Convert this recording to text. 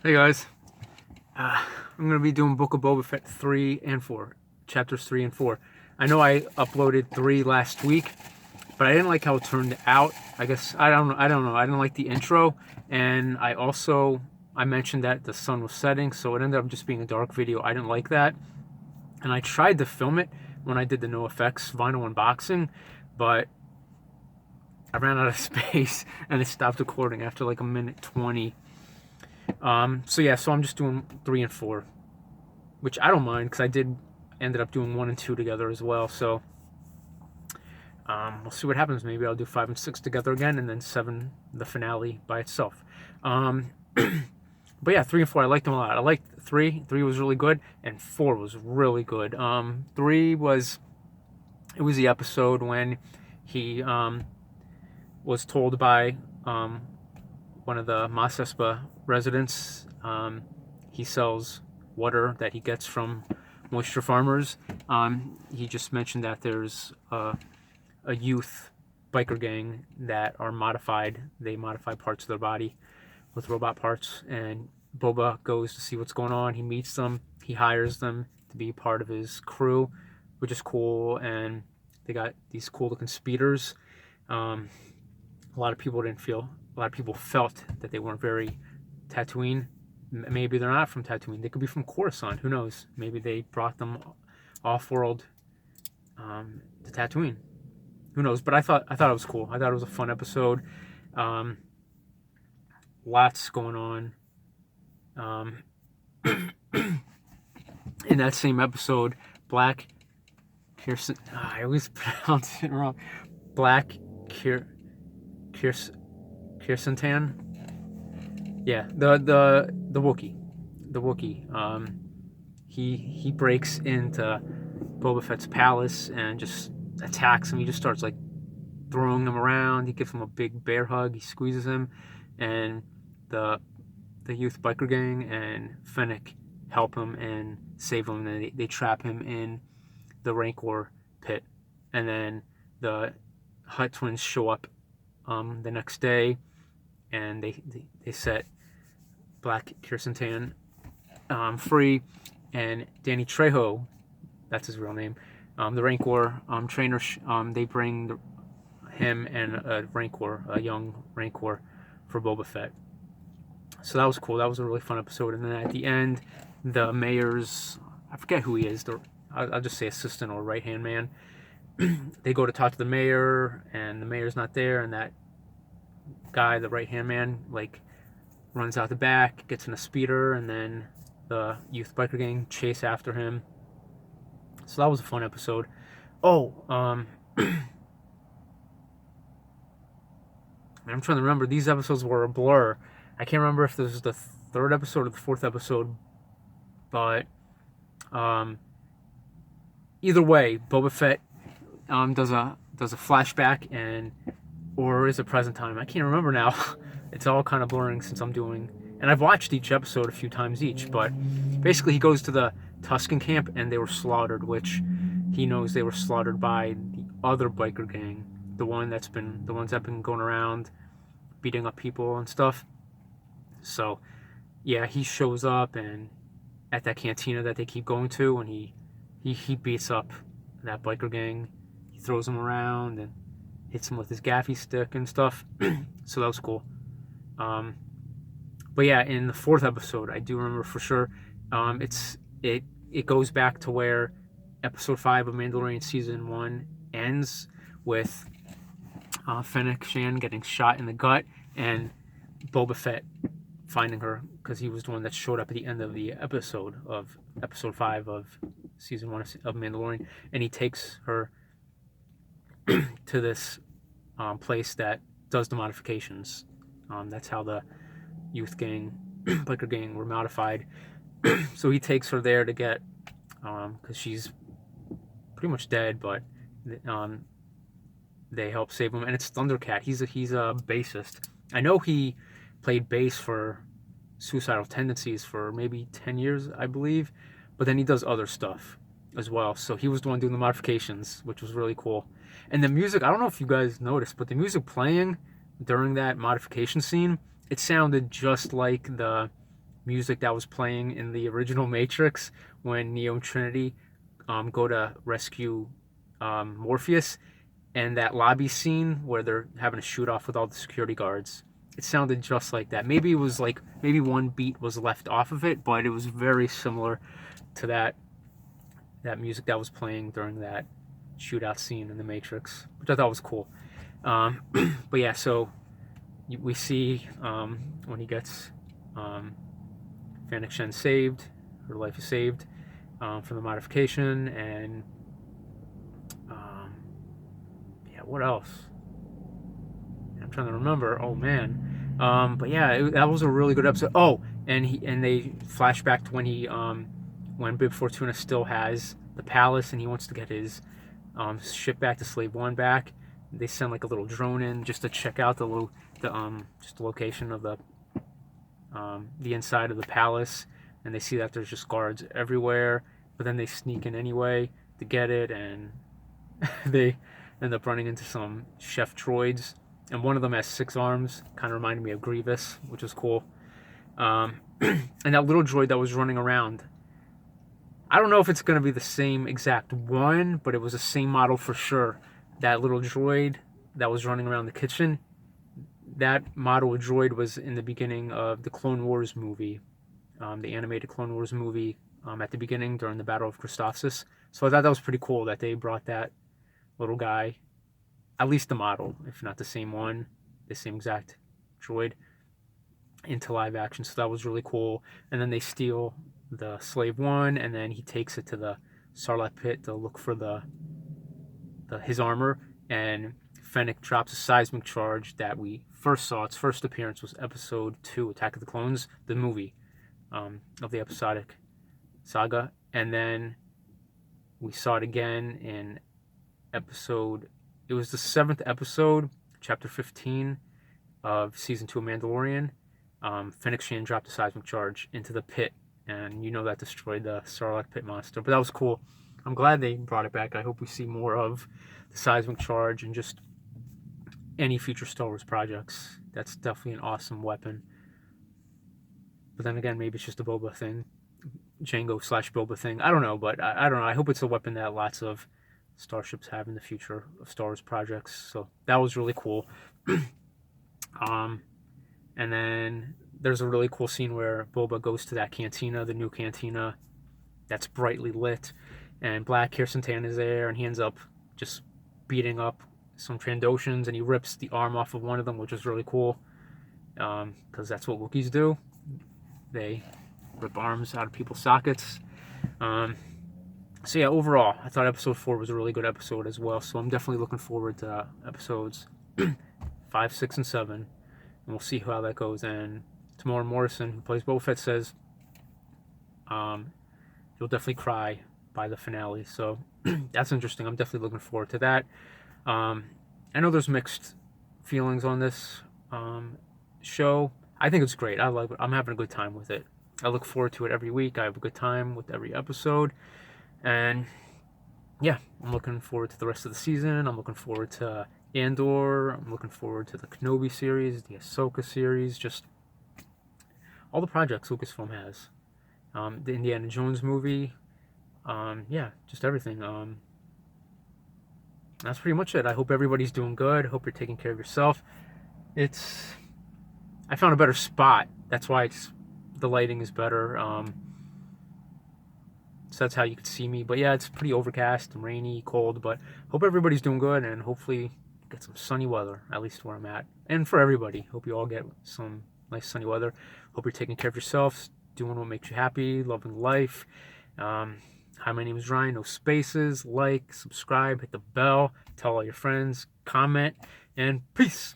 Hey guys, I'm gonna be doing Book of Boba Fett 3 and 4, chapters 3 and 4. I know I uploaded 3 last week, but I didn't like how it turned out. I guess I don't know. I didn't like the intro, and I mentioned that the sun was setting, so it ended up just being a dark video. I didn't like that, and I tried to film it when I did the no effects vinyl unboxing, but I ran out of space and it stopped recording after like a minute 20. So I'm just doing 3 and 4, which I don't mind because ended up doing 1 and 2 together as well. So we'll see what happens. Maybe I'll do 5 and 6 together again, and then 7, the finale by itself. But yeah, 3 and 4, I liked them a lot. I liked 3. 3 was really good, and 4 was really good. 3 was the episode when he was told by one of the Mos Espa residents. He sells water that he gets from moisture farmers. He just mentioned that there's a youth biker gang that are modified. They modify parts of their body with robot parts, and Boba goes to see what's going on. He meets them. He hires them to be part of his crew, which is cool. And they got these cool looking speeders. A lot of people felt that they weren't very Tatooine. Maybe they're not from Tatooine. They could be from Coruscant. Who knows? Maybe they brought them off-world to Tatooine. Who knows? But I thought it was cool. I thought it was a fun episode. Lots going on. In that same episode, Black Kirsten. I always pronounce it wrong. Black Kirsantan. Yeah, the Wookiee. The Wookiee. He breaks into Boba Fett's palace and just attacks him. He just starts like throwing him around. He gives him a big bear hug. He squeezes him, and the youth biker gang and Fennec help him and save him. And they trap him in the Rancor pit, and then the Hutt twins show up the next day, and they set Black Kirsantan free, and Danny Trejo, that's his real name, the Rancor trainer, they bring him and a young Rancor, for Boba Fett. So that was cool. That was a really fun episode. And then at the end, the mayor's, I forget who he is, I'll just say assistant or right-hand man, they go to talk to the mayor, and the mayor's not there, and that guy, the right-hand man, like runs out the back, gets in a speeder, and then the youth biker gang chase after him. So that was a fun episode. I'm trying to remember. These episodes were a blur. I can't remember if this was the 3rd episode or the 4th episode, but either way, Boba Fett does a flashback, or is it present time? I can't remember now. It's all kind of blurring since and I've watched each episode a few times each, but basically he goes to the Tusken camp and they were slaughtered, which he knows they were slaughtered by the other biker gang, the ones that have been going around beating up people and stuff. So yeah, he shows up and at that cantina that they keep going to, and he beats up that biker gang. He throws them around and hits him with his gaffy stick and stuff. So that was cool. But yeah, in the 4th episode, I do remember for sure. It goes back to where episode 5 of Mandalorian season 1 ends, with Fennec Shan getting shot in the gut and Boba Fett finding her, because he was the one that showed up at the end of the episode 5 of season 1 of Mandalorian, and he takes her to this place that does the modifications. That's how the youth gang, biker gang, were modified. So he takes her there to get, because she's pretty much dead, but they help save him. And it's Thundercat. He's a bassist. I know he played bass for Suicidal Tendencies for maybe 10 years, I believe, but then he does other stuff as well. So he was the one doing the modifications, which was really cool. And the music, I don't know if you guys noticed, but the music playing during that modification scene, it sounded just like the music that was playing in the original Matrix when Neo and Trinity go to rescue Morpheus, and that lobby scene where they're having a shoot off with all the security guards. It sounded just like that. Maybe it was like maybe one beat was left off of it, but it was very similar to that music that was playing during that shootout scene in the Matrix, which I thought was cool. But yeah, so we see when he gets Fennec Shen saved, her life is saved from the modification, and yeah, what else? I'm trying to remember. Oh man, but yeah, that was a really good episode. Oh, and they flash back to when Bib Fortuna still has the palace, and he wants to get his ship back to Slave One back. They send like a little drone in just to check out just the location of the inside of the palace, and they see that there's just guards everywhere. But then they sneak in anyway to get it, and they end up running into some chef droids, and one of them has 6 arms. Kind of reminded me of Grievous, which was cool. And that little droid that was running around, I don't know if it's going to be the same exact one, but it was the same model for sure. That little droid that was running around the kitchen, that model of droid was in the beginning of the Clone Wars movie, the animated Clone Wars movie, at the beginning during the Battle of Christophsis. So I thought that was pretty cool that they brought that little guy, at least the model, if not the same one, the same exact droid, into live action. So that was really cool. And then they steal the Slave One, and then he takes it to the Sarlacc pit to look for his armor, and Fennec drops a seismic charge that we first saw. Its first appearance was Episode 2, Attack of the Clones, the movie of the episodic saga, and then we saw it again in it was the 7th episode, chapter 15 of season 2 of Mandalorian. Fennec Shand dropped a seismic charge into the pit, and that destroyed the Sarlacc pit monster. But that was cool. I'm glad they brought it back. I hope we see more of the seismic charge and just any future Star Wars projects. That's definitely an awesome weapon. But then again, maybe it's just a Boba thing. Jango/Boba thing. I don't know, but I don't know. I hope it's a weapon that lots of starships have in the future of Star Wars projects. So that was really cool. And then there's a really cool scene where Boba goes to that cantina, the new cantina that's brightly lit, and Black Kirsten is there, and he ends up just beating up some Trandoshans, and he rips the arm off of one of them, which is really cool, because that's what Wookiees do. They rip arms out of people's sockets. So yeah, overall, I thought episode 4 was a really good episode as well, so I'm definitely looking forward to episodes 5, 6, and 7, and we'll see how that goes. And Tamora Morrison, who plays Boba Fett, says you'll definitely cry by the finale, so that's interesting. I'm definitely looking forward to that. I know there's mixed feelings on this show. I think it's great. I love it. I'm having a good time with it. I look forward to it every week. I have a good time with every episode. And yeah, I'm looking forward to the rest of the season. I'm looking forward to Andor. I'm looking forward to the Kenobi series, the Ahsoka series, just all the projects Lucasfilm has. The Indiana Jones movie. Yeah, just everything. That's pretty much it. I hope everybody's doing good. I hope you're taking care of yourself. I found a better spot. That's why the lighting is better. So that's how you can see me. But yeah, it's pretty overcast and rainy, cold. But hope everybody's doing good, and hopefully get some sunny weather, at least where I'm at. And for everybody, hope you all get some nice sunny weather. Hope you're taking care of yourselves, doing what makes you happy, loving life. Hi, my name is Ryan. No spaces. Like, subscribe, hit the bell, tell all your friends, comment, and peace.